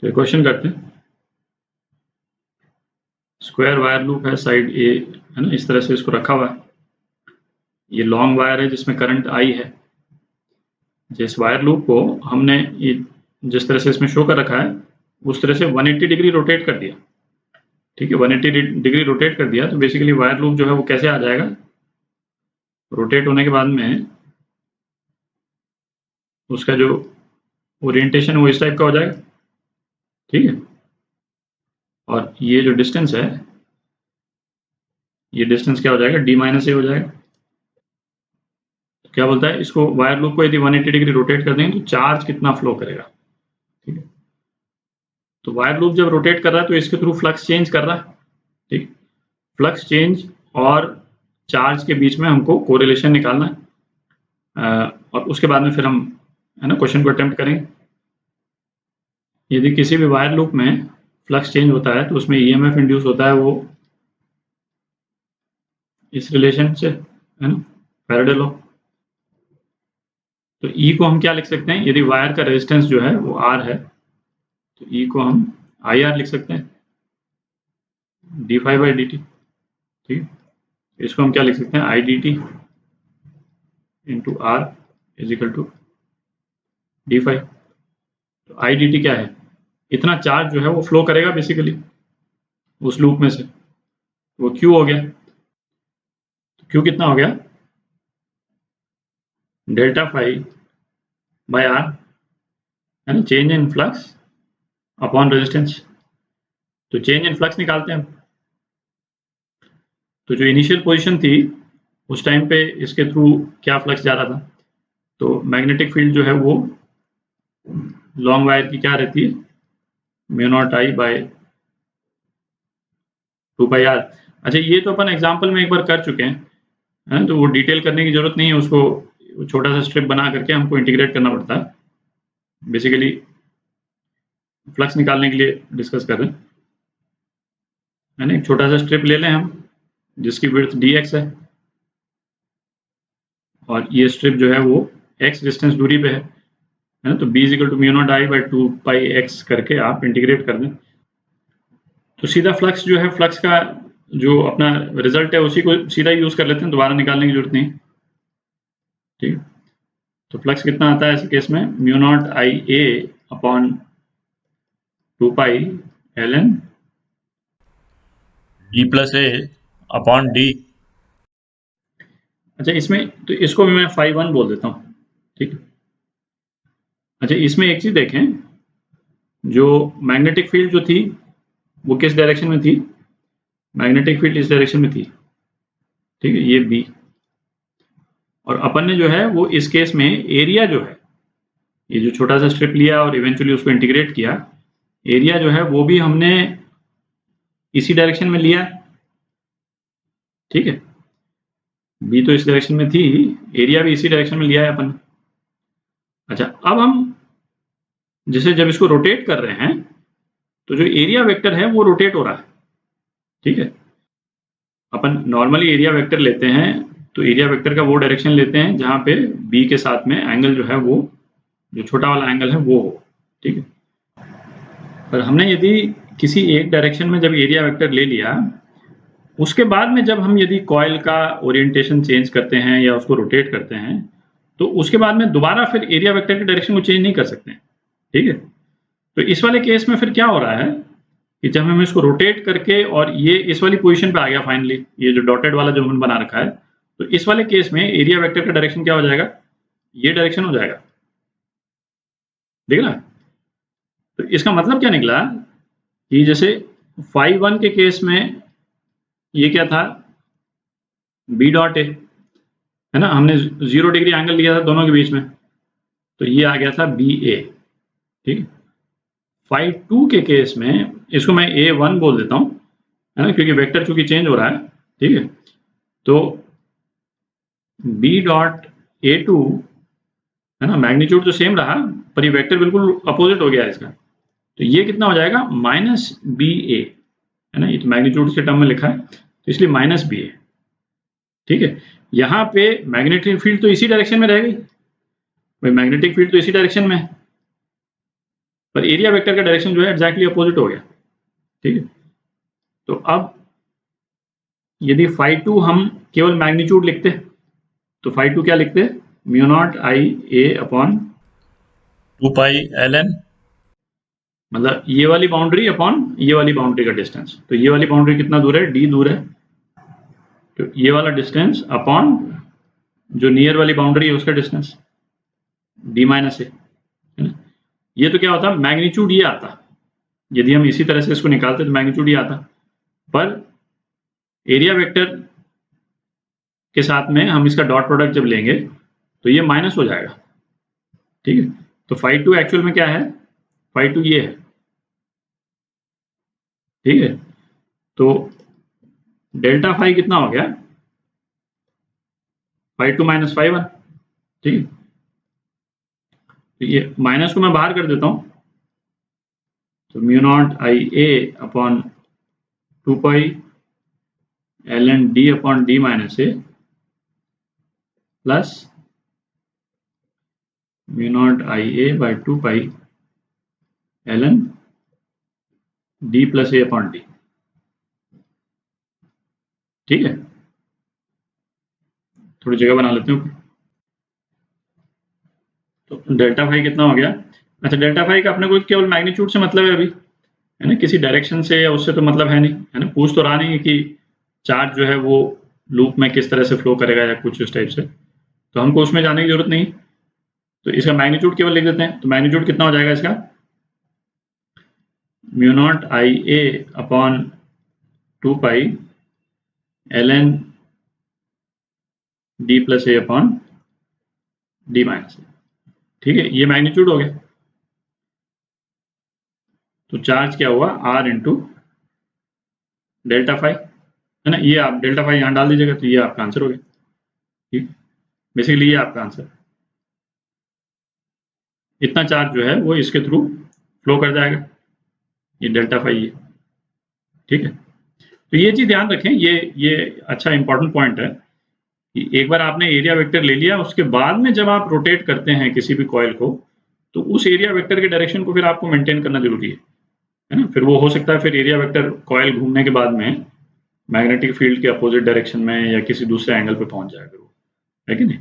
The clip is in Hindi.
तो ये क्वेश्चन करते हैं। स्क्वायर वायर लूप है, साइड ए है ना, इस तरह से इसको रखा हुआ है। ये लॉन्ग वायर है जिसमें करंट आई है। जिस वायर लूप को हमने ये जिस तरह से इसमें शो कर रखा है उस तरह से 180 डिग्री रोटेट कर दिया। ठीक है, 180 डिग्री रोटेट कर दिया तो बेसिकली वायर लूप जो है वो कैसे आ जाएगा, रोटेट होने के बाद में उसका जो ओरिएंटेशन वो इस टाइप का हो जाएगा। ठीक है, और ये जो डिस्टेंस है, ये डिस्टेंस क्या हो जाएगा, d माइनस ए हो जाएगा। तो क्या बोलता है, इसको वायर लूप को यदि 180 डिग्री रोटेट कर देंगे तो चार्ज कितना फ्लो करेगा। ठीक है, तो वायर लूप जब रोटेट कर रहा है तो इसके थ्रू फ्लक्स चेंज कर रहा है। ठीक, फ्लक्स चेंज और चार्ज के बीच में हमको कोरिलेशन निकालना है। और उसके बाद में फिर हम है ना क्वेश्चन को अटेम्प्ट करेंगे। यदि किसी भी वायर लूप में फ्लक्स चेंज होता है तो उसमें ईएमएफ इंड्यूस होता है, वो इस रिलेशन से है ना, फैराडे लॉ। तो ई को हम क्या लिख सकते हैं, यदि वायर का रेजिस्टेंस जो है वो आर है तो ई को हम आई आर लिख सकते हैं, d five by d t. ठीक है, इसको हम क्या लिख सकते हैं, i d t into r is equal to d five. तो आई डी टी क्या है, इतना चार्ज जो है वो फ्लो करेगा बेसिकली उस लूप में से, वो क्यू हो गया। तो क्यू कितना हो गया, डेल्टा फाइव बाय आर है ना, change in flux upon resistance. तो चेंज इन फ्लक्स निकालते हैं हम। तो जो इनिशियल पोजीशन थी उस टाइम पे इसके थ्रू क्या फ्लक्स जा रहा था, तो मैग्नेटिक फील्ड जो है वो लॉन्ग वायर की क्या रहती है, mu not i by 2 pi r. अच्छा, ये तो अपन एग्जांपल में एक बार कर चुके हैं, तो वो डिटेल करने की जरूरत नहीं है, उसको छोटा सा स्ट्रिप बना करके हमको इंटीग्रेट करना पड़ता है। बेसिकली फ्लक्स निकालने के लिए डिस्कस कर रहे हैं, है ना। एक छोटा सा स्ट्रिप ले लें हम जिसकी विड्थ dx है, और ये स्ट्रिप जो है वो x डिस्टेंस दूरी पे है ना। तो b is equal to mu not i by 2 pi x करके आप इंटीग्रेट कर दें तो सीधा फ्लक्स जो है, फ्लक्स का जो अपना रिजल्ट है उसी को सीधा यूज कर लेते हैं, दोबारा निकालने की जरूरत नहीं। ठीक, तो फ्लक्स कितना आता है ऐसे केस में, mu not I A upon 2 pi L N D plus A upon D. अच्छा, इसमें तो इसको भी मैं फाई 1 बोल देता हूँ। ठीक, अच्छा इसमें एक चीज देखें, जो मैग्नेटिक फील्ड जो थी वो किस डायरेक्शन में थी, मैग्नेटिक फील्ड इस डायरेक्शन में थी। ठीक है, ये बी, और अपन ने जो है वो इस केस में एरिया जो है, ये जो छोटा सा स्ट्रिप लिया और इवेंचुअली उसको इंटीग्रेट किया, एरिया जो है वो भी हमने इसी डायरेक्शन में लिया। ठीक है, बी तो इस डायरेक्शन में थी, एरिया भी इसी डायरेक्शन में लिया है अपन। अच्छा, अब हम जैसे जब इसको रोटेट कर रहे हैं तो जो एरिया वेक्टर है वो रोटेट हो रहा है। ठीक है, अपन नॉर्मली एरिया वेक्टर लेते हैं तो एरिया वेक्टर का वो डायरेक्शन लेते हैं जहां पे बी के साथ में एंगल जो है वो, जो छोटा वाला एंगल है वो हो। ठीक है, पर हमने यदि किसी एक डायरेक्शन में जब एरिया वेक्टर ले लिया, उसके बाद में जब हम यदि कॉइल का ओरिएंटेशन चेंज करते हैं या उसको रोटेट करते हैं तो उसके बाद में दोबारा फिर एरिया वेक्टर के डायरेक्शन को चेंज नहीं कर सकते। ठीक है, तो इस वाले केस में फिर क्या हो रहा है कि जब हम इसको रोटेट करके और ये इस वाली पोजीशन पे आ गया फाइनली, ये जो डॉटेड वाला जो हमने बना रखा है, तो इस वाले केस में एरिया वेक्टर का डायरेक्शन क्या हो जाएगा, ये डायरेक्शन हो जाएगा। देख ना, तो इसका मतलब क्या निकला कि जैसे फाई 1 के केस में ये क्या था, बी डॉट ए है ना, हमने 0 डिग्री एंगल लिया था दोनों के बीच में, तो ये आ गया था बी ए। ठीक, फाई 2 के केस में इसको मैं A1 बोल देता हूँ, है ना, क्योंकि वेक्टर चूंकि चेंज हो रहा है। ठीक है, तो बी डॉट A2 है ना, मैग्नीट्यूड तो सेम रहा पर ये वेक्टर बिल्कुल अपोजिट हो गया इसका, तो ये कितना हो जाएगा, माइनस बी ए, है ना, ये तो मैग्नीट्यूड के टर्म में लिखा है तो इसलिए माइनस बी ए। ठीक है, यहाँ पे मैग्नेटिक फील्ड तो इसी डायरेक्शन में रह गई, भाई मैग्नेटिक फील्ड तो इसी डायरेक्शन में है, पर एरिया वेक्टर का डायरेक्शन जो है एग्जैक्टली अपोजिट हो गया, ठीक है। तो अब यदि φ2 हम केवल मैग्नीट्यूड लिखते तो φ2 क्या लिखते, mu naught I A upon 2 pi ln, मतलब ये वाली बाउंड्री अपॉन ये वाली बाउंड्री का डिस्टेंस। तो ये वाली बाउंड्री कितना दूर है, d दूर है, तो ये वाला डिस्टेंस अपॉन जो नियर वाली बाउंड्री है उसका डिस्टेंस d माइनस ए। ये तो क्या होता, मैग्नीट्यूड ये आता, यदि हम इसी तरह से इसको निकालते तो मैग्नीट्यूड ये आता, पर एरिया वेक्टर के साथ में हम इसका डॉट प्रोडक्ट जब लेंगे तो ये माइनस हो जाएगा, ठीक है। तो φ2 एक्चुअल में क्या है, φ2 ये है, ठीक है। तो डेल्टा फाई कितना हो गया, φ2 माइनस φ1, ठीक है। तो ये माइनस को मैं बाहर कर देता हूं, तो mu naught I A upon 2 pi ln d upon d minus A plus mu naught I A by 2 pi ln d plus A upon D, ठीक है। थोड़ी जगह बना लेते हैं। तो डेल्टा फाई कितना हो गया, अच्छा डेल्टा फाई का अपने को केवल मैग्नीट्यूड से मतलब है अभी, है ना, किसी डायरेक्शन से या उससे तो मतलब है नहीं, है ना। पूछ तो रहा नहीं है कि चार्ज जो है वो लूप में किस तरह से फ्लो करेगा या कुछ उस टाइप से, तो हमको उसमें जाने की जरूरत नहीं। तो इसका मैग्नीट्यूड केवल लिख देते हैं। तो मैग्नीट्यूड कितना हो जाएगा इसका, mu naught I A upon 2 pi ln d plus A upon d minus ए, ठीक है। ये मैग्नीट्यूड हो गया। तो चार्ज क्या हुआ, r इंटू डेल्टा फाई, है ना। ये आप डेल्टा फाई यहाँ डाल दीजिएगा, तो ये आपका आंसर हो गया, ठीक। बेसिकली ये आपका आंसर, इतना चार्ज जो है वो इसके थ्रू फ्लो कर जाएगा, ये डेल्टा फाई है, ठीक है। तो ये चीज ध्यान रखें, ये अच्छा इंपॉर्टेंट पॉइंट है कि एक बार आपने एरिया वेक्टर ले लिया, उसके बाद में जब आप रोटेट करते हैं किसी भी कॉइल को, तो उस एरिया वेक्टर के डायरेक्शन को फिर आपको मेंटेन करना जरूरी है ना। फिर वो हो सकता है फिर एरिया वेक्टर कॉइल घूमने के बाद में मैग्नेटिक फील्ड के अपोजिट डायरेक्शन में या किसी दूसरे एंगल पे पहुंच जाएगा, है कि नहीं।